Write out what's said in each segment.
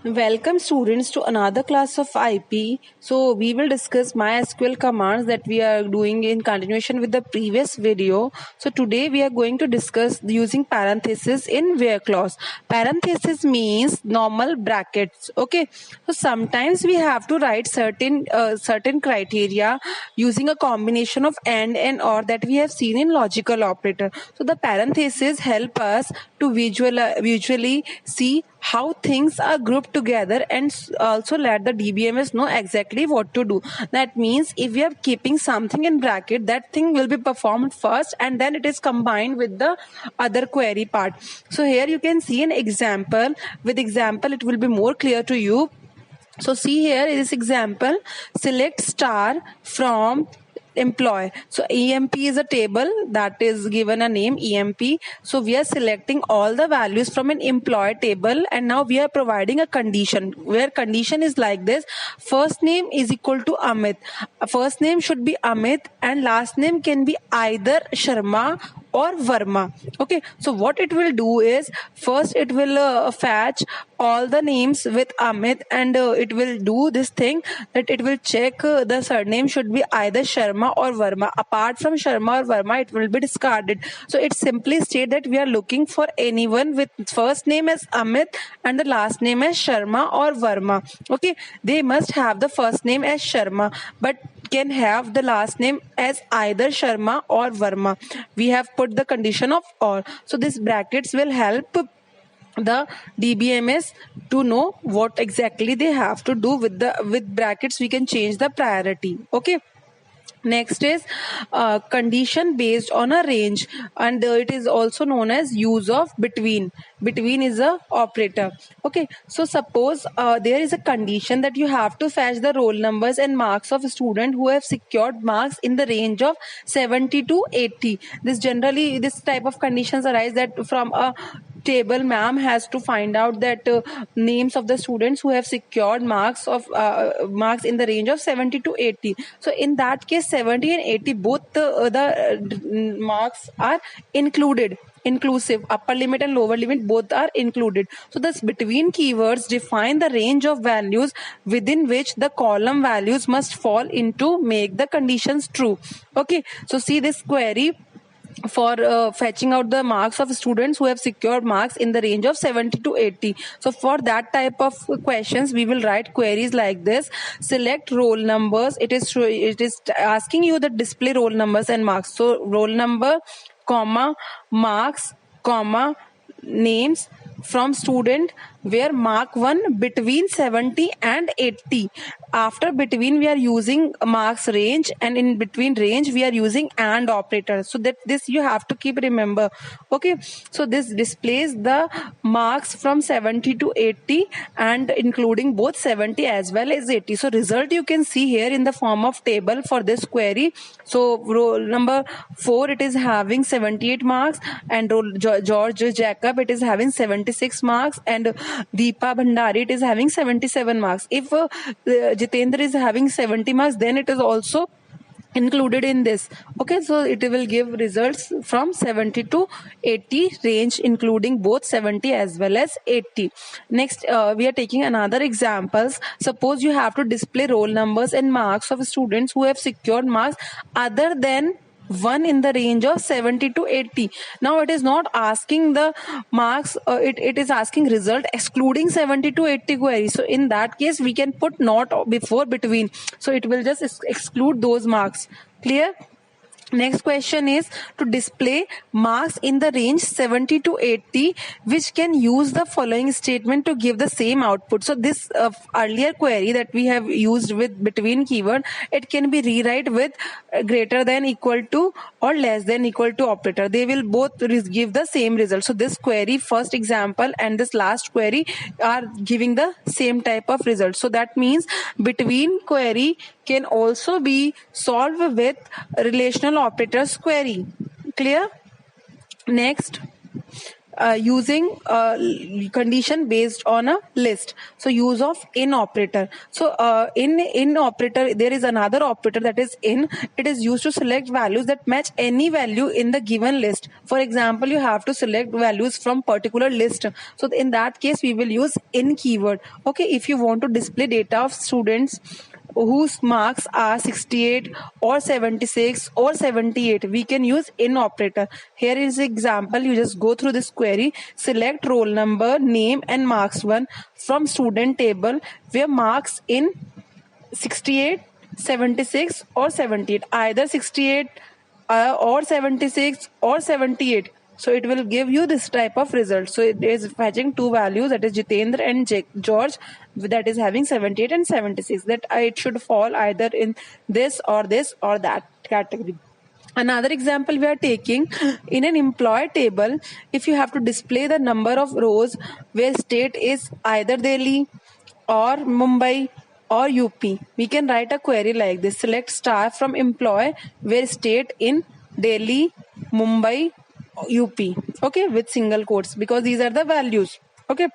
Welcome students to another class of IP. So we will discuss MySQL commands that we are doing in continuation with the previous video. So today we are going to discuss using parenthesis in where clause. Parenthesis means normal brackets. Okay. So sometimes we have to write certain criteria using a combination of and or that we have seen in logical operator. So the parenthesis help us to visually see how things are grouped together and also let the DBMS know exactly what to do. That means if we are keeping something in bracket, that thing will be performed first and then it is combined with the other query part. So here you can see an example. With example, it will be more clear to you. So see here in this example, select star from employee. So EMP is a table that is given a name EMP. So we are selecting all the values from an employee table and now we are providing a condition where condition is like this. First name is equal to Amit. First name should be Amit and last name can be either Sharma or Verma. Okay, so what it will do is first it will fetch all the names with Amit and it will do this thing that it will check the surname should be either Sharma or Verma. Apart from Sharma or Verma, it will be discarded. So it simply state that we are looking for anyone with first name as Amit and the last name as Sharma or Verma. Okay, they must have the first name as Sharma, but can have the last name as either Sharma or Verma. We have put the condition of or. So these brackets will help the DBMS to know what exactly they have to do with brackets. We can change the priority. Okay. Next is condition based on a range and it is also known as use of between. Between is a operator. Okay, so suppose there is a condition that you have to fetch the roll numbers and marks of a student who have secured marks in the range of 70 to 80. This type of conditions arise that from a table ma'am has to find out that names of the students who have secured marks in the range of 70 to 80. So in that case 70 and 80 both the marks are inclusive. Upper limit and lower limit both are included. So this between keywords define the range of values within which the column values must fall into make the conditions true. Okay, so see this query for fetching out the marks of students who have secured marks in the range of 70 to 80. So for that type of questions we will write queries like this. Select roll numbers. It is asking you the display roll numbers and marks. So roll number comma marks comma names from student where mark 1 between 70 and 80. After between we are using marks range and in between range we are using and operator. So that this you have to keep remember. Okay, so this displays the marks from 70 to 80 and including both 70 as well as 80. So result you can see here in the form of table for this query. So roll number 4 it is having 78 marks and George Jacob it is having 76 marks and Deepa Bhandari it is having 77 marks. If Jitendra is having 70 marks, then it is also included in this. Okay, so it will give results from 70 to 80 range including both 70 as well as 80. Next we are taking another examples. Suppose you have to display roll numbers and marks of students who have secured marks other than 1 in the range of 70 to 80. Now it is not asking the marks, it is asking result excluding 70 to 80 query. So in that case we can put not before between. So it will just exclude those marks. Clear? Next question is to display marks in the range 70 to 80 which can use the following statement to give the same output. So this earlier query that we have used with between keyword, it can be rewrite with greater than equal to or less than equal to operator. They will both give the same result. So this query first example and this last query are giving the same type of result. So that means between query can also be solved with relational operators query. Clear? Next, using condition based on a list. So use of in operator. So in operator, there is another operator, that is in. It is used to select values that match any value in the given list. For example, you have to select values from particular list. So in that case, we will use in keyword. Okay, if you want to display data of students whose marks are 68 or 76 or 78, we can use in operator. Here is example. You just go through this query, select roll number, name and marks 1 from student table where marks in 68, 76 or 78, either 68 or 76 or 78. So it will give you this type of result. So it is fetching two values, that is Jitendra and George, that is having 78 and 76. That it should fall either in this or that category. Another example we are taking, in an employee table, if you have to display the number of rows where state is either Delhi or Mumbai or UP, we can write a query like this: select star from employee where state in Delhi, Mumbai, UP. Okay, with single quotes, because these are the values. Okay.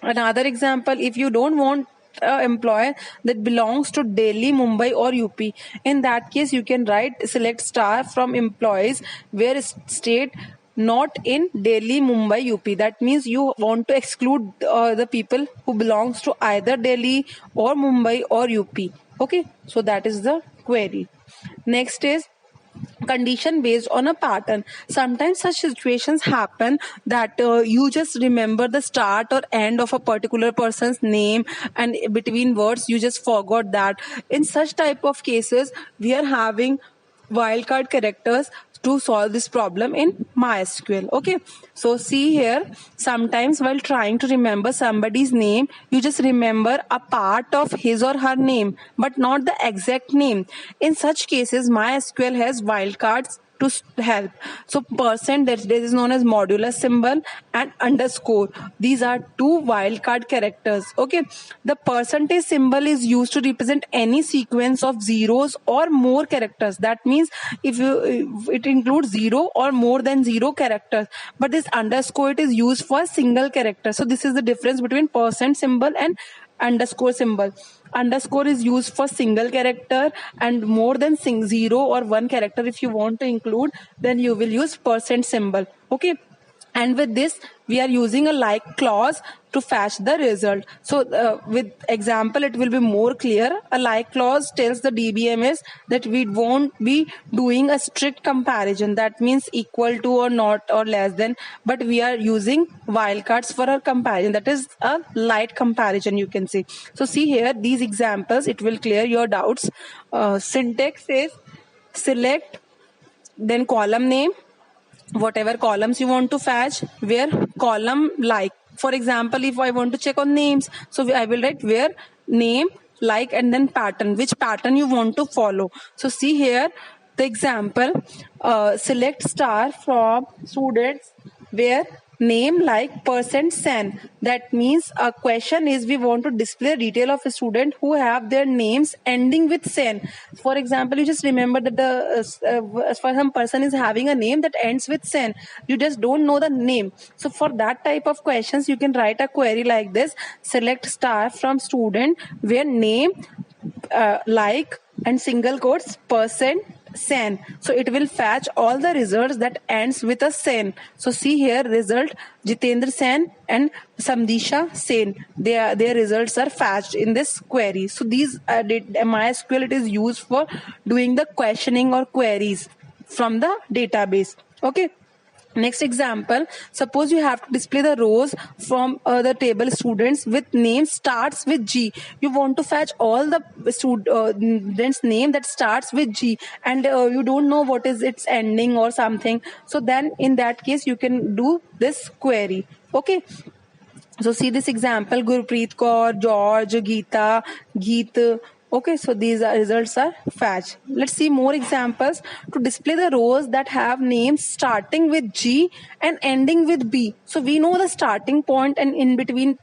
Another example, if you don't want employer that belongs to Delhi, Mumbai or UP, in that case you can write select star from employees where state not in Delhi, Mumbai, UP. That means you want to exclude the people who belongs to either Delhi or Mumbai or UP. Okay, so that is the query. Next is condition based on a pattern. Sometimes such situations happen that you just remember the start or end of a particular person's name, and between words you just forgot that. In such type of cases, we are having wildcard characters to solve this problem in MySQL. Okay, so see here, sometimes while trying to remember somebody's name, you just remember a part of his or her name but not the exact name. In such cases, MySQL has wildcards to help. So percent, that is known as modulus symbol, and underscore, these are two wildcard characters. Okay, the percentage symbol is used to represent any sequence of zeros or more characters. That means if it includes zero or more than zero characters, but this underscore, it is used for a single character. So this is the difference between percent symbol and underscore symbol. Underscore is used for single character, and more than zero or one character if you want to include, then you will use percent symbol. Okay, and with this we are using a like clause to fetch the result. So with example it will be more clear. A like clause tells the DBMS that we won't be doing a strict comparison, that means equal to or not or less than, but we are using wildcards for our comparison, that is a light comparison, you can see. So see here these examples, it will clear your doubts. Syntax is select, then column name, whatever columns you want to fetch, where column like. For example, if I want to check on names, so I will write where name, like, and then pattern, which pattern you want to follow. So see here the example, select star from students where name, like, percent sen. That means a question is we want to display detail of a student who have their names ending with sen. For example, you just remember that the for some person is having a name that ends with sen, you just don't know the name. So for that type of questions you can write a query like this: select star from student where name, like, and single quotes percent sen. So it will fetch all the results that ends with a sen. So see here result, Jitendra Sen and Samdisha Sen, their results are fetched in this query. So these MySQL, it is used for doing the questioning or queries from the database. Okay. Next example, suppose you have to display the rows from the table students with name starts with G. You want to fetch all the students' name that starts with G, and you don't know what is its ending or something. So then in that case you can do this query. Okay. So see this example: Gurpreet Kaur, George, Geeta, Geet. Okay, so these results are fetched. Let's see more examples. To display the rows that have names starting with G and ending with B. So we know the starting point, and in between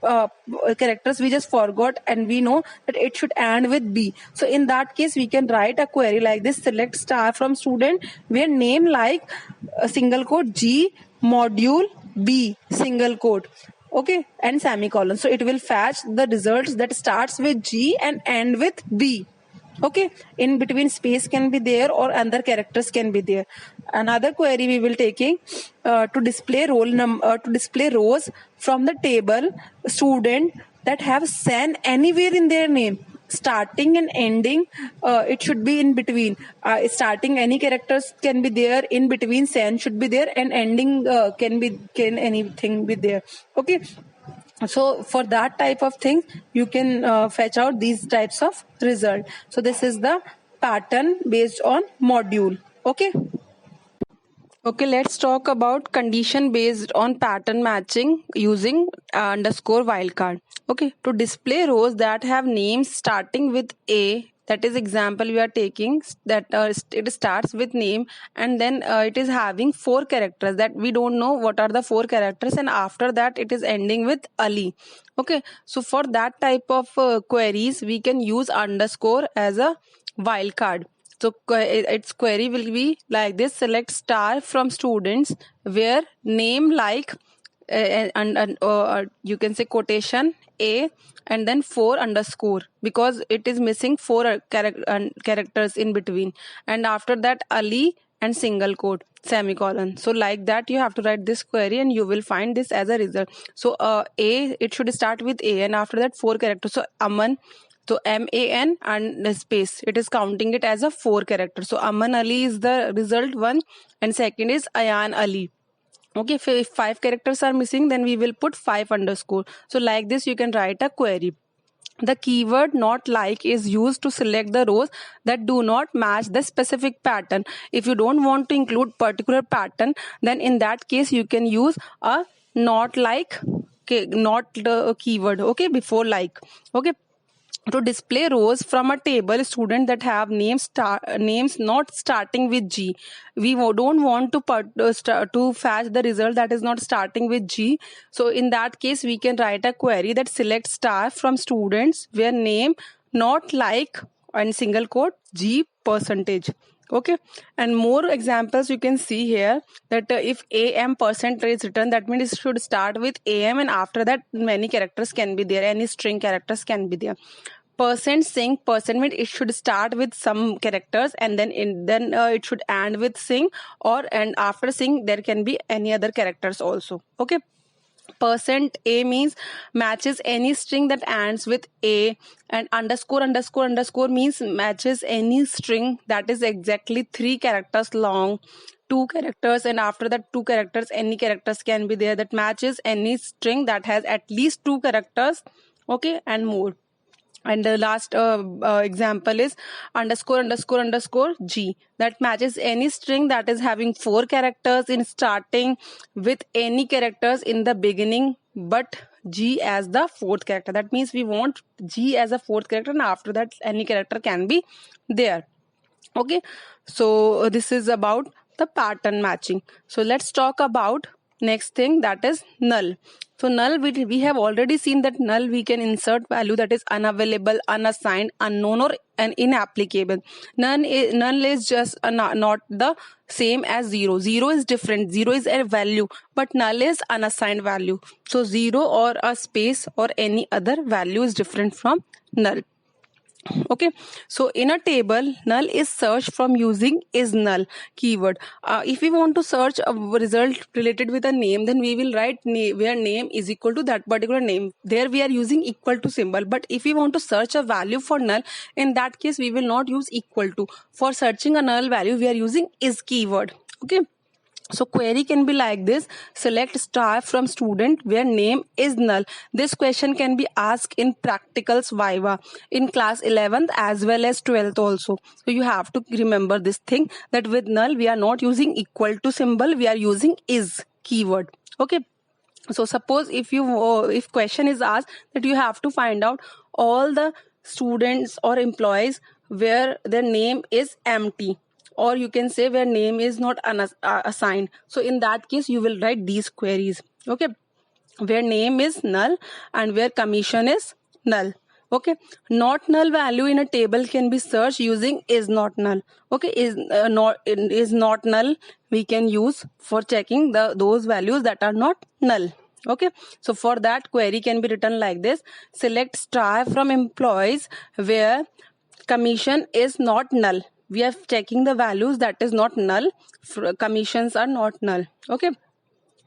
characters we just forgot, and we know that it should end with B. So in that case we can write a query like this: select star from student where name, like, single quote G, module, B single quote, okay, and semicolon. So it will fetch the results that starts with G and end with B. Okay, in between space can be there or other characters can be there. Another query we will taking to display to display rows from the table student that have San anywhere in their name, starting and ending. It should be in between. Starting any characters can be there, in between San should be there, and ending can anything be there. Okay, so for that type of thing you can fetch out these types of result. So this is the pattern based on module. Okay, let's talk about condition based on pattern matching using underscore wildcard. Okay, to display rows that have names starting with A, that is example we are taking, that it starts with name and then it is having 4 characters that we don't know what are the 4 characters, and after that it is ending with Ali. Okay, so for that type of queries we can use underscore as a wildcard. So its query will be like this: select star from students where name like and you can say quotation A and then 4 underscore, because it is missing 4 characters in between, and after that Ali and single quote semicolon. So like that you have to write this query and you will find this as a result. So A, it should start with A and after that 4 characters. So Aman, so MAN and the space, it is counting it as a 4 character. So Aman Ali is the result one, and second is Ayan Ali. Okay, if 5 characters are missing, then we will put 5 underscore. So like this you can write a query. The keyword not like is used to select the rows that do not match the specific pattern. If you don't want to include particular pattern, then in that case you can use a not like, okay, not the keyword, okay, before like. Okay, to display rows from a table student that have names not starting with G. We don't want to fetch the result that is not starting with G. So in that case we can write a query that select star from students where name not like and single quote G percentage. Okay, and more examples you can see here, that if am percentage written, that means it should start with am and after that many characters can be there, any string characters can be there. Percent sing, percent means it should start with some characters and then it should end with sing, or and after sing there can be any other characters also. Okay, percent A means matches any string that ends with A, and underscore underscore underscore means matches any string that is exactly 3 characters long, 2 characters, and after that 2 characters any characters can be there that matches any string that has at least 2 characters, okay, and more. And the last example is underscore underscore underscore G, that matches any string that is having 4 characters in starting with any characters in the beginning but G as the 4th character. That means we want G as a 4th character and after that any character can be there. Okay, so this is about the pattern matching. So let's talk about next thing, that is null. So null, we have already seen that null we can insert value that is unavailable, unassigned, unknown, or an inapplicable. Null is just not the same as 0. 0 is different. 0 is a value, but null is unassigned value. So 0 or a space or any other value is different from null. Okay, so in a table null is searched from using is null keyword. If we want to search a result related with a name, then we will write where name is equal to that particular name. There we are using equal to symbol. But if we want to search a value for null, in that case we will not use equal to. For searching a null value we are using is keyword. Okay, so query can be like this: select star from student where name is null. This question can be asked in practicals viva in class 11th as well as 12th also. So you have to remember this thing, that with null we are not using equal to symbol, we are using is keyword. Okay, so suppose if question is asked that you have to find out all the students or employees where their name is empty, or you can say where name is not assigned. So in that case you will write these queries. Okay, where name is null and where commission is null. Okay, not null value in a table can be searched using is not null. Okay, is not null we can use for checking those values that are not null. Okay, so for that query can be written like this: select star from employees where commission is not null. We are checking the values that is not null. Commissions are not null. Okay,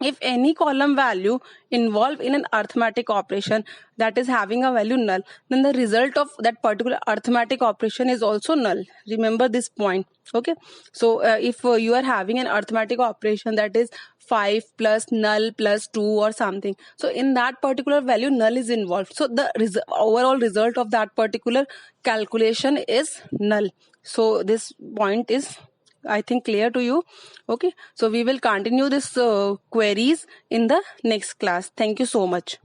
if any column value involved in an arithmetic operation that is having a value null, then the result of that particular arithmetic operation is also null. Remember this point. Okay, so if you are having an arithmetic operation that is 5 plus null plus 2 or something, so in that particular value null is involved, so the overall result of that particular calculation is null. So this point is, I think, clear to you. Okay, so we will continue this queries in the next class. Thank you so much.